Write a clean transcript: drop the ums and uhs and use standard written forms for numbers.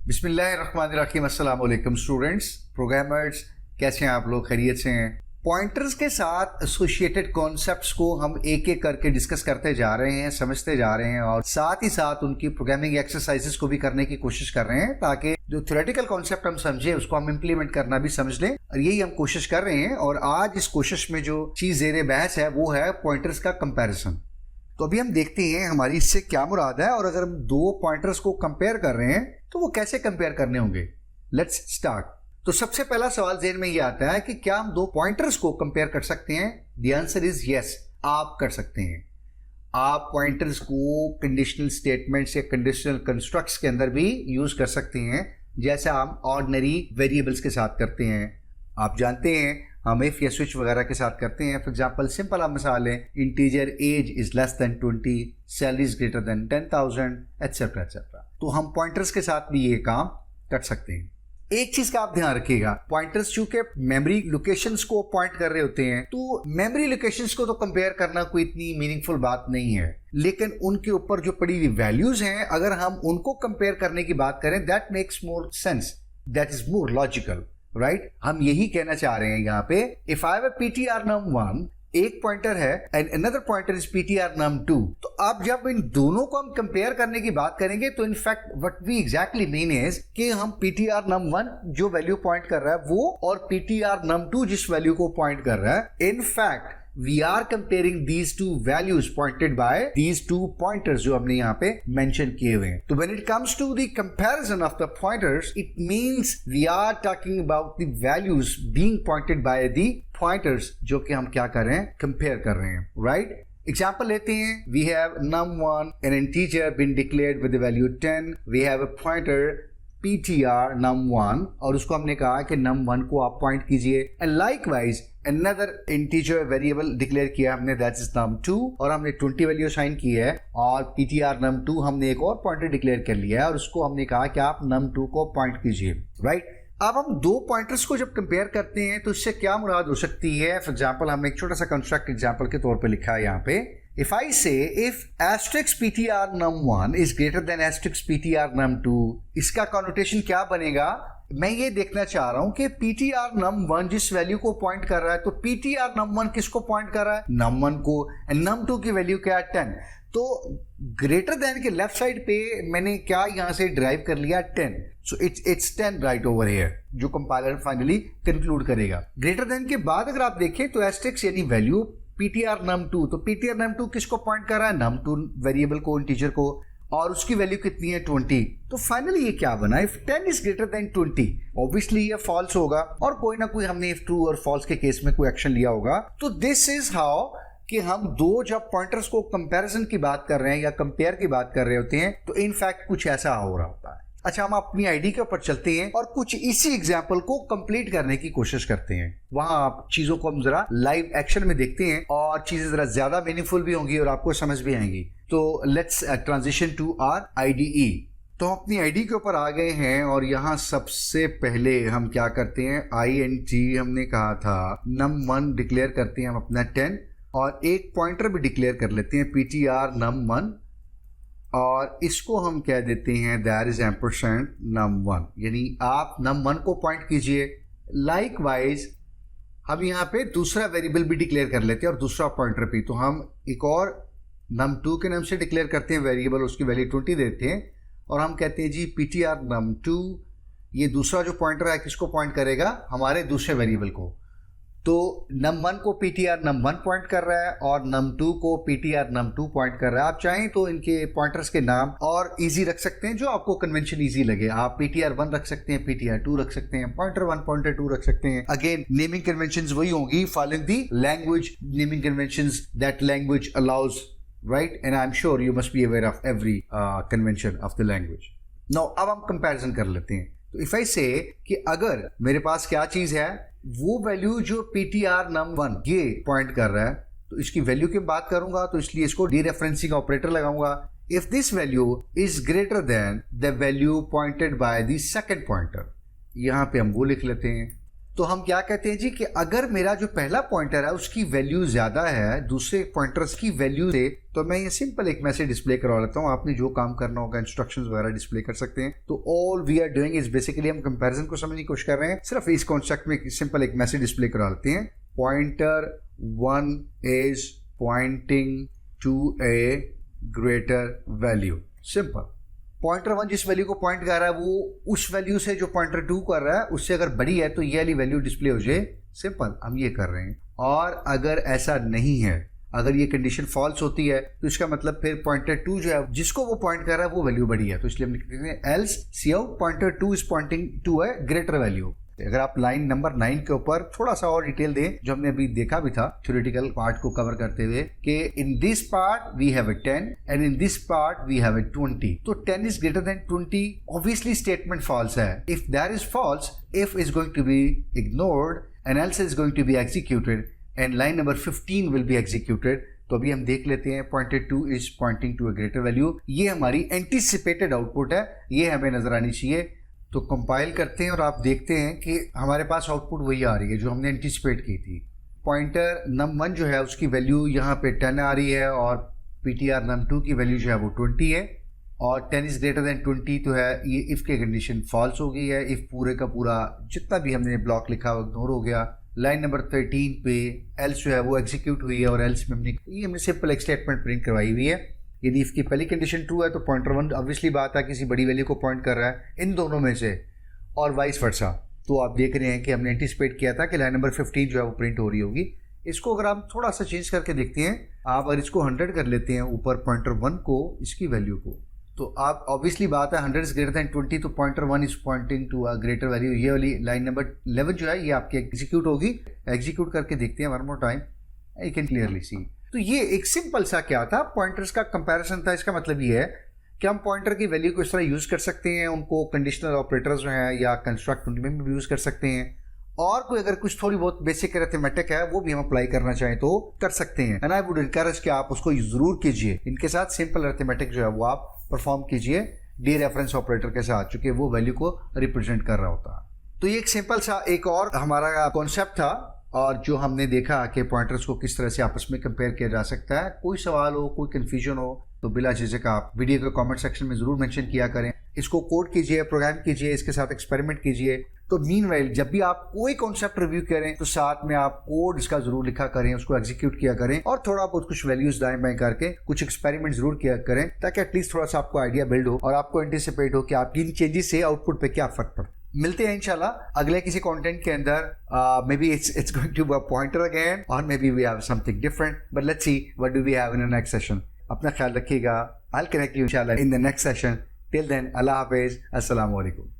बिस्मिल्लाहिर्रहमानिर्रहीम। अस्सलाम वालेकुम स्टूडेंट्स, प्रोग्रामर्स, कैसे हैं आप लोग? खैरियत से हैं? पॉइंटर्स के साथ एसोसिएटेड कॉन्सेप्ट्स को हम एक एक करके डिस्कस करते जा रहे हैं, समझते जा रहे हैं और साथ ही साथ उनकी प्रोग्रामिंग एक्सरसाइजेस को भी करने की कोशिश कर रहे हैं ताकि जो थ्योरेटिकल कॉन्सेप्ट हम समझे उसको हम इम्प्लीमेंट करना भी समझ लें, और यही हम कोशिश कर रहे हैं। और आज इस कोशिश में जो चीज़ ज़ेरे बहस है वो है पॉइंटर्स का कंपैरिजन। तो अभी हम देखते हैं हमारी इससे क्या मुराद है, और अगर हम दो पॉइंटर्स को कंपेयर कर रहे हैं तो वो कैसे कंपेयर करने होंगे। Let's start. तो सबसे पहला सवाल ज़हन में ये आता है कि क्या हम दो पॉइंटर्स को कंपेयर कर सकते हैं? द आंसर इज यस, आप कर सकते हैं। आप पॉइंटर्स को कंडीशनल स्टेटमेंट्स या कंडीशनल कंस्ट्रक्ट्स के अंदर भी यूज कर सकते हैं, जैसा हम ऑर्डिनरी वेरिएबल्स के साथ करते हैं। आप जानते हैं हम इफ या स्विच वगैरह के साथ करते हैं। फॉर एग्जांपल सिंपल आप मिसाल है, integer age is less than 20, salary is greater than 10,000 etcetera etcetera. तो हम पॉइंटर्स के साथ भी ये काम कर सकते हैं। एक चीज का आप ध्यान रखिएगा, पॉइंटर्स चूंकि मेमोरी लोकेशंस को पॉइंट कर रहे होते हैं तो मेमोरी लोकेशंस को तो कंपेयर करना कोई इतनी मीनिंगफुल बात नहीं है, लेकिन उनके ऊपर जो पड़ी हुई वैल्यूज हैं अगर हम उनको कंपेयर करने की बात करें, that makes more sense, that is more logical, right? हम यही कहना चाह रहे हैं यहाँ पे। If I have a PTR num1, एक पॉइंटर है and another pointer is PTR num2, तो अब जब इन दोनों को हम कंपेयर करने की बात करेंगे तो in fact what we exactly mean is कि हम पीटीआर num1 जो वैल्यू पॉइंट कर रहा है वो, और पीटीआर num2 जिस वैल्यू को पॉइंट कर रहा है, in fact we are comparing these two values pointed by these two pointers जो हमने यहाँ पे mention किए हुए हैं। तो when it comes to the comparison of the pointers, it means we are talking about the values being pointed by the pointers जो कि हम क्या कर रहे हैं, compare कर रहे हैं, right? एग्जाम्पल लेते हैं, we have num1 an integer been declared with the value 10, we have a pointer ptr num1 और उसको हमने कहा कि num1 को आप पॉइंट कीजिए, and likewise another integer variable declare किया हमने, दैट इज num2, और हमने 20 वैल्यू असाइन की है, और ptr num2 हमने एक और पॉइंटर डिक्लेयर कर लिया है और उसको हमने कहा कि आप num2 को पॉइंट कीजिए, राइट? अब हम दो पॉइंटर्स को जब कंपेयर करते हैं तो इससे क्या मुराद हो सकती है? फॉर एग्जाम्पल हमने एक छोटा सा कंस्ट्रक्ट एग्जाम्पल के तौर पे लिखा है यहाँ पे। If I say if asterisk ptr num1 is greater than asterisk ptr num2, इसका कॉनोटेशन क्या बनेगा? मैं ये देखना चाह रहा हूं कि ptr num1 जिस वैल्यू को पॉइंट कर रहा है, तो ptr num1 किसको पॉइंट कर रहा है? num1 को, एंड num2 की वैल्यू क्या है? 10। तो ग्रेटर देन के लेफ्ट साइड पे मैंने क्या यहां से ड्राइव कर लिया? 10। So it's 10 right over here, जो कंपाइलर फाइनली कंक्लूड करेगा। ग्रेटर देन के बाद अगर आप देखें तो एस्टेरिक्स यानी वैल्यू ptr num2, तो ptr num2 किसको पॉइंट कर रहा है? num2 वेरिएबल को, इंटीजर को, और उसकी वैल्यू कितनी है? 20। तो फाइनली ये क्या बना? If 10 is greater than 20, obviously ये फॉल्स होगा, और कोई ना कोई हमने इफ ट्रू और फॉल्स के केस में कोई एक्शन लिया होगा। तो दिस इज हाउ कि हम दो जब पॉइंटर्स को कंपैरिजन की बात कर रहे हैं या कंपेयर की बात कर रहे होते हैं तो इनफैक्ट कुछ ऐसा हो रहा होता है। अच्छा, हम अपनी आईडी के ऊपर चलते हैं और कुछ इसी एग्जाम्पल को कंप्लीट करने की कोशिश करते हैं। वहां आप चीजों को हम जरा लाइव एक्शन में देखते हैं और चीजें जरा ज्यादा मीनिंगफुल भी होंगी और आपको समझ भी आएंगी। तो let's transition to our IDE. तो हम अपनी आईडी के ऊपर आ गए हैं और यहाँ सबसे पहले हम क्या करते हैं, int हमने कहा था, num1 डिक्लेयर करते हैं हम अपना 10, और एक पॉइंटर भी डिक्लेयर कर लेते हैं ptr num1, और इसको हम कह देते हैं दैट इज एम्परसेंड num1, यानी आप num1 को पॉइंट कीजिए। लाइकवाइज हम यहाँ पे दूसरा वेरिएबल भी डिक्लेयर कर लेते हैं और दूसरा पॉइंटर भी, तो हम एक और num2 के नाम से डिक्लेयर करते हैं वेरिएबल, उसकी वैल्यू 20 देते हैं और हम कहते हैं जी ptr num2, ये दूसरा जो पॉइंटर है किसको पॉइंट करेगा? हमारे दूसरे वेरिएबल को। तो num1 को ptr num1 पॉइंट कर रहा है और num2 को ptr num2 पॉइंट कर रहा है। आप चाहें तो इनके पॉइंटर्स के नाम और इजी रख सकते हैं, जो आपको कन्वेंशन इजी लगे। आप ptr1 रख सकते हैं, ptr2 रख सकते हैं, पॉइंटर 1 पॉइंटर 2 रख सकते हैं। अगेन नेमिंग कन्वेंशंस वही होंगी, following the language naming conventions that language allows, right? And I am sure you must be aware of every convention of the language. Now अब हम कंपैरिजन कर लेते हैं। तो इफ आई से कि अगर मेरे पास क्या चीज है, वो वैल्यू जो ptr num1 ये पॉइंट कर रहा है, तो इसकी वैल्यू की बात करूंगा तो इसलिए इसको डीरेफरेंसिंग ऑपरेटर लगाऊंगा। If this value is greater then the value pointed by the second pointer, यहां पे हम वो लिख लेते हैं तो हम क्या कहते हैं जी कि अगर मेरा जो पहला पॉइंटर है उसकी वैल्यू ज्यादा है दूसरे पॉइंटर्स की वैल्यू से, तो मैं ये सिंपल एक मैसेज डिस्प्ले करवा लेता हूँ। आपने जो काम करना होगा इंस्ट्रक्शंस वगैरह डिस्प्ले कर सकते हैं। तो all we are doing is basically हम कंपैरिजन को समझने की कोशिश कर रहे हैं। सिर्फ इस कॉन्सेप्ट में सिंपल एक मैसेज डिस्प्ले करा लेते हैं। Pointer 1 is pointing to a greater value. Simple. Pointer 1 जिस वैल्यू को पॉइंट कर रहा है वो उस वैल्यू से जो पॉइंटर 2 कर रहा है उससे अगर बड़ी है तो ये वाली वैल्यू डिस्प्ले हो जाए। सिंपल, हम ये कर रहे हैं। और अगर ऐसा नहीं है, अगर ये कंडीशन फॉल्स होती है तो इसका मतलब फिर पॉइंटर 2 जो है जिसको वो पॉइंट कर रहा है वो वैल्यू बड़ी है। तो इसलिए हम लिखते हैं else cout pointer 2 is pointing to है ग्रेटर वैल्यू। अगर आप लाइन नंबर 9 के ऊपर थोड़ा सा और डिटेल दें, जो हमने अभी देखा भी था थ्योरेटिकल पार्ट को कवर करते हुए, कि in this part we have a 10 and in this part we have a 20। तो 10 is greater than 20, obviously statement false है। If that is false, if is going to be ignored and else is going to be executed and line number 15 will be executed. तो अभी हम देख लेते हैं pointer 2 is pointing to a greater value. ये हमारी anticipated output है, ये हमें नजर आनी चाहिए। तो कंपाइल करते हैं और आप देखते हैं कि हमारे पास आउटपुट वही आ रही है जो हमने एंटीसिपेट की थी। पॉइंटर num1 जो है उसकी वैल्यू यहाँ पे 10 आ रही है और ptr num2 की वैल्यू जो है वो 20 है। और 10 इज ग्रेटर देन 20 तो है ये इफ़ की कंडीशन फॉल्स हो गई है। इफ़ पूरे का पूरा जितना भी हमने ब्लॉक लिखा वो इग्नोर हो गया। लाइन नंबर 13 पे एल्स जो है वो एग्जीक्यूट हुई है और एल्स में हमने सिंपल एक स्टेटमेंट प्रिंट करवाई हुई है। यदि इसकी पहली कंडीशन ट्रू है तो पॉइंटर 1 ऑब्वियसली बात है किसी बड़ी वैल्यू को पॉइंट कर रहा है इन दोनों में से, और वाइस वर्सा। तो आप देख रहे हैं कि हमने एंटीसिपेट किया था कि लाइन नंबर 15 जो है वो प्रिंट हो रही होगी। इसको अगर आप थोड़ा सा चेंज करके देखते हैं, आप अगर इसको 100 कर लेते हैं ऊपर पॉइंटर 1 को, इसकी वैल्यू को, तो आप ऑब्वियसली बात है 100 इज ग्रेटर देन 20, तो pointer 1 is pointing to a greater value. ये वाली लाइन नंबर 11 जो है ये आपकी एग्जीक्यूट होगी। एग्जीक्यूट करके देखते हैं one more time, I can clearly see. तो ये एक सिंपल सा क्या था, पॉइंटर्स का कंपैरिजन था। इसका मतलब ये है कि हम पॉइंटर की वैल्यू को इस तरह यूज कर सकते हैं, उनको कंडीशनल ऑपरेटर्स जो हैं या कंस्ट्रक्ट उनमें भी यूज कर सकते हैं। और कोई अगर कुछ थोड़ी बहुत बेसिक अरिथमेटिक है वो भी हम अप्लाई करना चाहें तो कर सकते हैं। एंड आई वुड इनकरेज कि आप उसको जरूर कीजिए। इनके साथ सिंपल अरिथमेटिक जो है वो आप परफॉर्म कीजिए डी रेफरेंस ऑपरेटर के साथ, चूंकि वो वैल्यू को रिप्रेजेंट कर रहा होता है। तो ये एक सिंपल सा एक और हमारा कॉन्सेप्ट था, और जो हमने देखा कि पॉइंटर्स को किस तरह से आपस में कंपेयर किया जा सकता है। कोई सवाल हो, कोई कंफ्यूजन हो तो बिला झिझक आप वीडियो के कमेंट सेक्शन में जरूर मेंशन किया करें। इसको कोड कीजिए, प्रोग्राम कीजिए, इसके साथ एक्सपेरिमेंट कीजिए। तो मीनवाइल जब भी आप कोई कॉन्सेप्ट रिव्यू करें तो साथ में आप कोड इसका जरूर लिखा करें, उसको एग्जीक्यूट किया करें और थोड़ा बहुत कुछ वैल्यूज दाएं बाएं करके कुछ एक्सपेरिमेंट जरूर किया करें, ताकि एटलीस्ट थोड़ा सा आपको आइडिया बिल्ड हो और आपको एंटिसिपेट हो कि आपकी इन चेंजेस से आउटपुट पे क्या फर्क पड़ता है। मिलते हैं इंशाल्लाह अगले किसी कंटेंट के अंदर। Maybe it's going to be a pointer again, और maybe we have something different, but let's see what do we have in the next session. अपना ख्याल रखिएगा। आई विल कनेक्ट यू इंशाल्लाह in the next session. Till then, अल्लाह हाफिज, अस्सलाम वालेकुम।